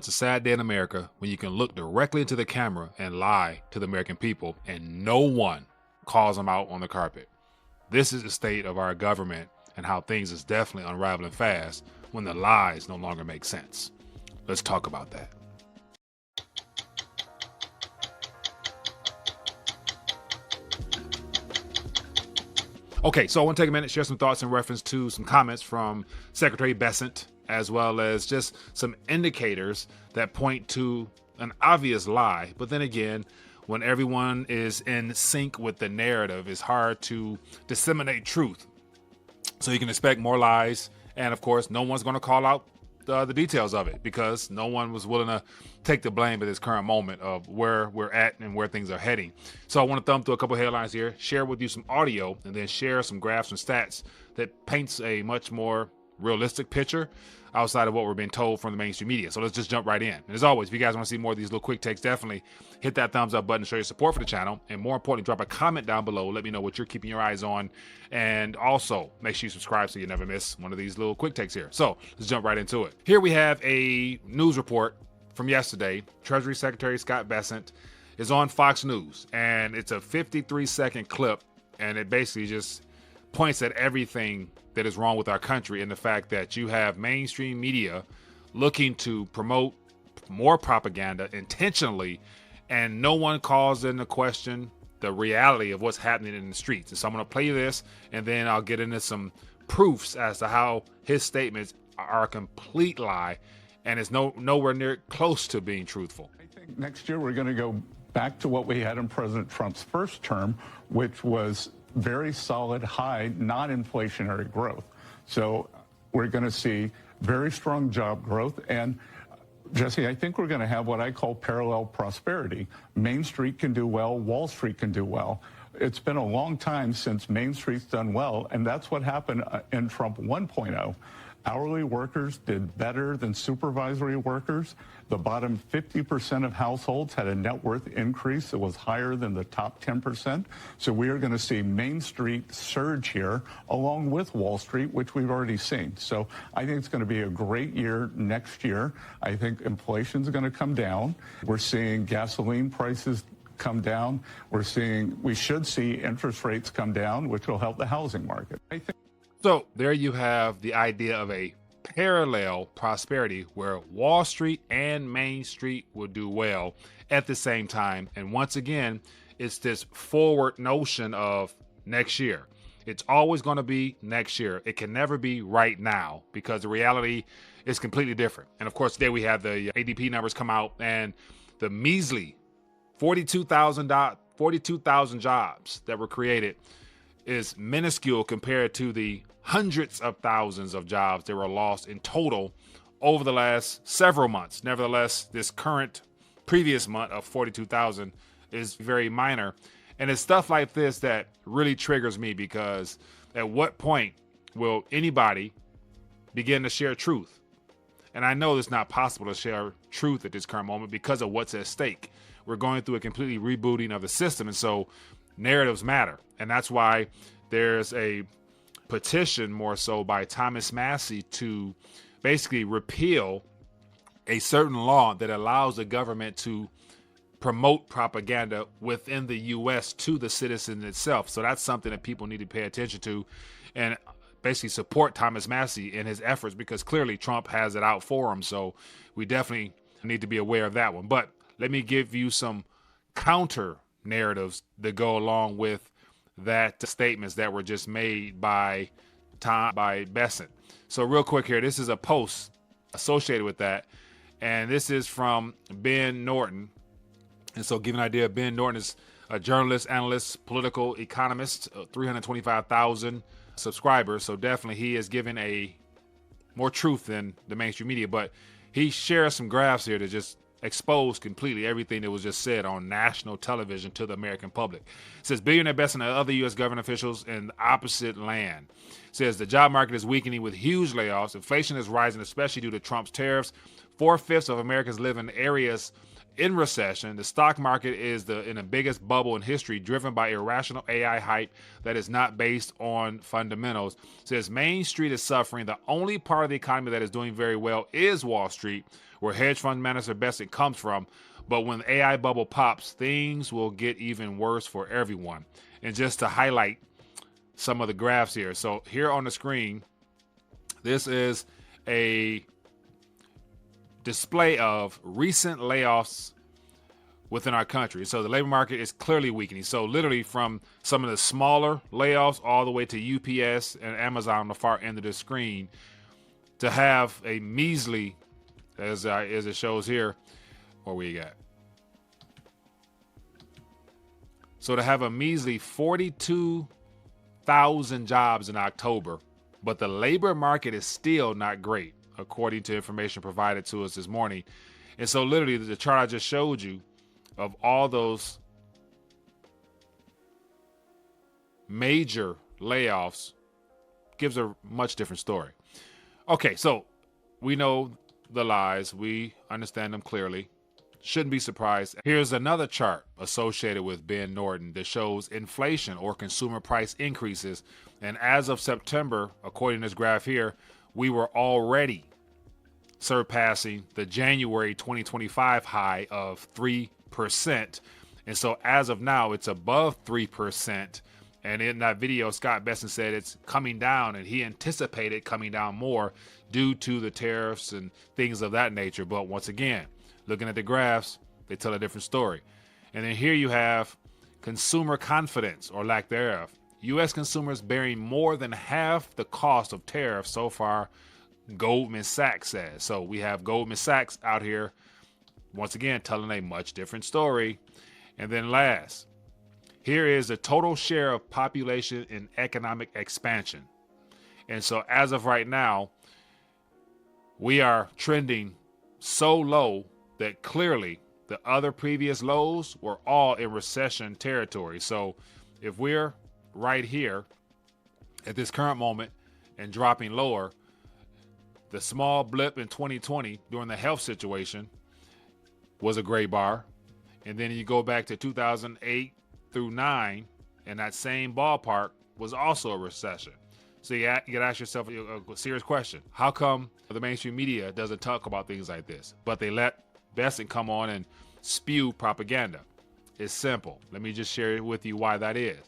It's a sad day in America when you can look directly into the camera and lie to the American people and no one calls them out on the carpet. This is the state of our government and how things is definitely unraveling fast when the lies no longer make sense. Let's talk about that. Okay, so I want to take a minute, share some thoughts in reference to some comments from Secretary Bessant, as well as just some indicators that point to an obvious lie. But then again, when everyone is in sync with the narrative, it's hard to disseminate truth. So you can expect more lies. And of course, no one's going to call out the details of it because no one was willing to take the blame at this current moment of where we're at and where things are heading. So I want to thumb through a couple headlines here, share with you some audio, and then share some graphs and stats that paints a much more realistic picture outside of what we're being told from the mainstream media. So let's just jump right in. And as always, if you guys want to see more of these little quick takes, definitely hit that thumbs up button to show your support for the channel. And more importantly, drop a comment down below. Let me know what you're keeping your eyes on. And also make sure you subscribe so you never miss one of these little quick takes here. So let's jump right into it. Here we have a news report from yesterday. Treasury Secretary Scott Bessent is on Fox News, and it's a 53-second clip, and it basically just points at everything that is wrong with our country and the fact that you have mainstream media looking to promote more propaganda intentionally, and no one calls into question the reality of what's happening in the streets. And so I'm going to play this, and then I'll get into some proofs as to how his statements are a complete lie, and it's nowhere near close to being truthful. I think next year we're going to go back to what we had in President Trump's first term, which was very solid, high, non-inflationary growth. So we're going to see very strong job growth. And Jesse, I think we're going to have what I call parallel prosperity. Main Street can do well, Wall Street can do well. It's been a long time since Main Street's done well, and that's what happened in Trump 1.0. Hourly workers did better than supervisory workers. The bottom 50% of households had a net worth increase that was higher than the top 10%. So we are going to see Main Street surge here along with Wall Street, which we've already seen. So I think it's going to be a great year next year. I think inflation's going to come down. We're seeing gasoline prices come down. We should see interest rates come down, which will help the housing market. So there you have the idea of a parallel prosperity where Wall Street and Main Street will do well at the same time. And once again, it's this forward notion of next year. It's always going to be next year. It can never be right now because the reality is completely different. And of course, today we have the ADP numbers come out, and the measly 42,000 jobs that were created is minuscule compared to the hundreds of thousands of jobs that were lost in total over the last several months. Nevertheless, this previous month of 42,000 is very minor. And it's stuff like this that really triggers me, because at what point will anybody begin to share truth? And I know it's not possible to share truth at this current moment because of what's at stake. We're going through a completely rebooting of the system. And so narratives matter. And that's why there's a petition more so by Thomas Massie to basically repeal a certain law that allows the government to promote propaganda within the U.S. to the citizen itself. So that's something that people need to pay attention to and basically support Thomas Massie in his efforts, because clearly Trump has it out for him. So we definitely need to be aware of that one. But let me give you some counter narratives that go along with that statements that were just made by Bessent. So real quick here, this is a post associated with that, and this is from Ben Norton. And so give an idea, Ben Norton is a journalist, analyst, political economist, 325,000 subscribers. So definitely he is giving a more truth than the mainstream media, but he shares some graphs here to just expose completely everything that was just said on national television to the American public. It says billionaire Bessent and other U.S. government officials in the opposite land. It says the job market is weakening with huge layoffs. Inflation is rising, especially due to Trump's tariffs. 4/5 of Americans live in areas in recession. The stock market is in the biggest bubble in history, driven by irrational AI hype that is not based on fundamentals. It says Main Street is suffering. The only part of the economy that is doing very well is Wall Street, where hedge fund manager Bessant comes from. But when the AI bubble pops, things will get even worse for everyone. And just to highlight some of the graphs here. So here on the screen, this is a display of recent layoffs within our country. So the labor market is clearly weakening. So literally from some of the smaller layoffs all the way to UPS and Amazon on the far end of the screen, to have a measly, as it shows here, what we got. So to have a measly 42,000 jobs in October, but the labor market is still not great, according to information provided to us this morning. And so literally the chart I just showed you of all those major layoffs gives a much different story. Okay, so we know the lies. We understand them clearly. Shouldn't be surprised. Here's another chart associated with Ben Norton that shows inflation or consumer price increases. And as of September, according to this graph here, we were already surpassing the January 2025 high of 3%. And so as of now, it's above 3%. And in that video, Scott Bessent said it's coming down, and he anticipated coming down more due to the tariffs and things of that nature. But once again, looking at the graphs, they tell a different story. And then here you have consumer confidence or lack thereof. U.S. consumers bearing more than half the cost of tariffs so far, Goldman Sachs says. So we have Goldman Sachs out here, once again, telling a much different story. And then last, here is the total share of population in economic expansion. And so as of right now, we are trending so low that clearly the other previous lows were all in recession territory. So if we're right here at this current moment and dropping lower, the small blip in 2020 during the health situation was a gray bar. And then you go back to 2008 through 9, and that same ballpark was also a recession. So you got to ask yourself a serious question. How come the mainstream media doesn't talk about things like this, but they let Bessent come on and spew propaganda? It's simple. Let me just share with you why that is.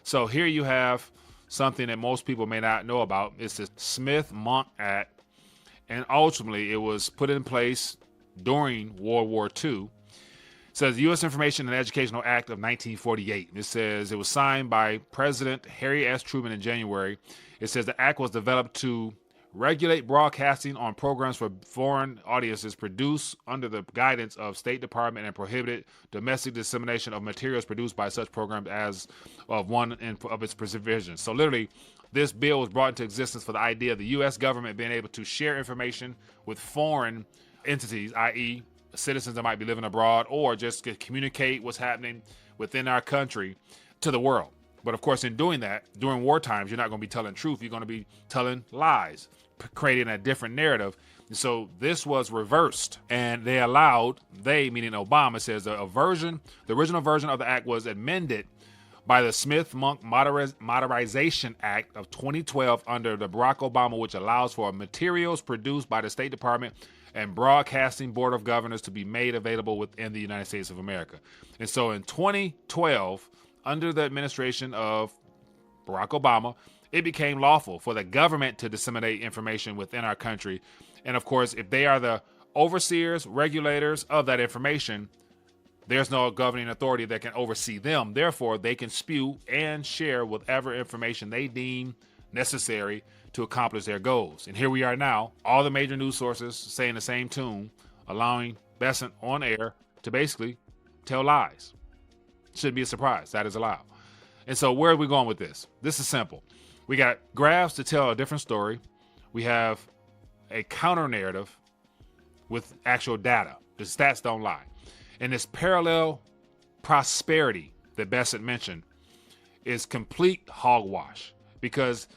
So here you have something that most people may not know about. It's the Smith-Mundt Act, and ultimately it was put in place during World War II. It says the U.S. Information and Educational Act of 1948. It says it was signed by President Harry S. Truman in January. It says the act was developed to regulate broadcasting on programs for foreign audiences produced under the guidance of State Department, and prohibited domestic dissemination of materials produced by such programs as of one of its provisions. So literally, this bill was brought into existence for the idea of the U.S. government being able to share information with foreign entities, i.e., citizens that might be living abroad, or just communicate what's happening within our country to the world. But of course, in doing that, during war times, you're not going to be telling truth. You're going to be telling lies, creating a different narrative. And so this was reversed, and they allowed, meaning Obama, says the original version of the act was amended by the Smith-Mundt Modernization Act of 2012 under the Barack Obama, which allows for materials produced by the State Department and Broadcasting Board of Governors to be made available within the United States of America. And so in 2012, under the administration of Barack Obama, it became lawful for the government to disseminate information within our country. And of course, if they are the overseers, regulators of that information, there's no governing authority that can oversee them. Therefore, they can spew and share whatever information they deem necessary to accomplish their goals. And here we are now, all the major news sources saying the same tune, allowing Bessent on air to basically tell lies. Shouldn't be a surprise. That is allowed. And so where are we going with this? This is simple. We got graphs to tell a different story. We have a counter narrative with actual data. The stats don't lie. And this parallel prosperity that Bessent mentioned is complete hogwash, because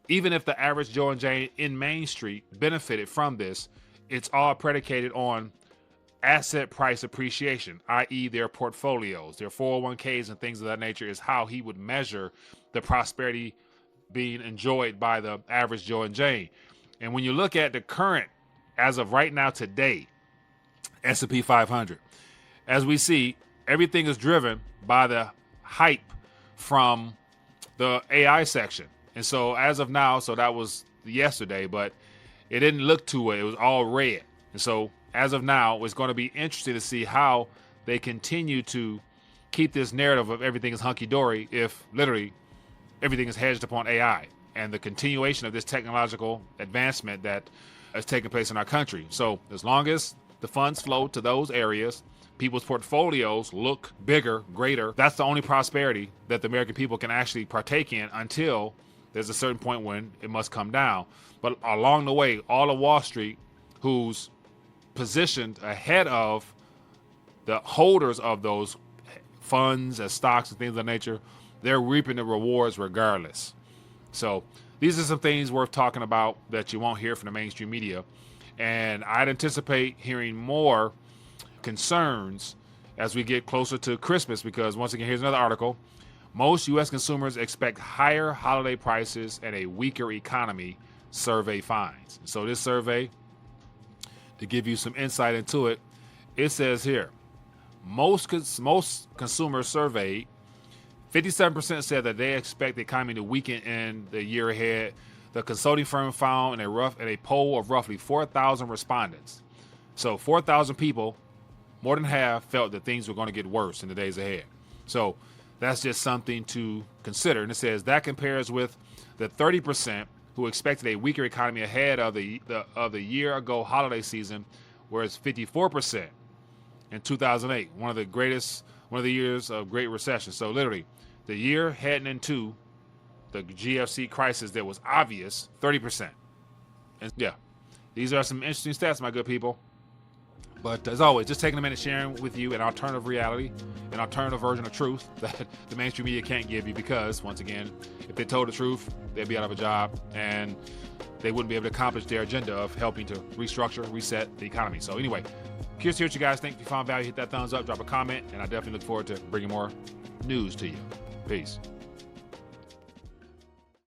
even if the average Joe and Jane in Main Street benefited from this, it's all predicated on asset price appreciation, i.e. their portfolios, their 401ks and things of that nature, is how he would measure the prosperity being enjoyed by the average Joe and Jane. And when you look at the current, as of right now today, S&P 500, as we see, everything is driven by the hype from the AI section. And so as of now, so that was yesterday, but it didn't look too well. It was all red. And so as of now, it's going to be interesting to see how they continue to keep this narrative of everything is hunky-dory if literally everything is hedged upon AI and the continuation of this technological advancement that is taking place in our country. So as long as the funds flow to those areas, people's portfolios look bigger, greater, that's the only prosperity that the American people can actually partake in until there's a certain point when it must come down. But along the way, all of Wall Street, who's positioned ahead of the holders of those funds and stocks and things of that nature, they're reaping the rewards regardless. So these are some things worth talking about that you won't hear from the mainstream media. And I'd anticipate hearing more concerns as we get closer to Christmas, because once again, here's another article. Most U.S. consumers expect higher holiday prices and a weaker economy, survey finds. So this survey, to give you some insight into it, it says here, most consumers surveyed, 57% said that they expect the economy to weaken in the year ahead. The consulting firm found in a poll of roughly 4,000 respondents. So 4,000 people, more than half, felt that things were going to get worse in the days ahead. So that's just something to consider. And it says that compares with the 30% who expected a weaker economy ahead of the year ago holiday season, whereas 54% in 2008, one of the years of great recession. So literally, the year heading into the GFC crisis that was obvious, 30%. And yeah, these are some interesting stats, my good people. But as always, just taking a minute sharing with you an alternative reality, an alternative version of truth that the mainstream media can't give you, because once again, if they told the truth, they'd be out of a job and they wouldn't be able to accomplish their agenda of helping to restructure, reset the economy. So anyway, curious to hear what you guys think. If you found value, hit that thumbs up, drop a comment, and I definitely look forward to bringing more news to you. Peace.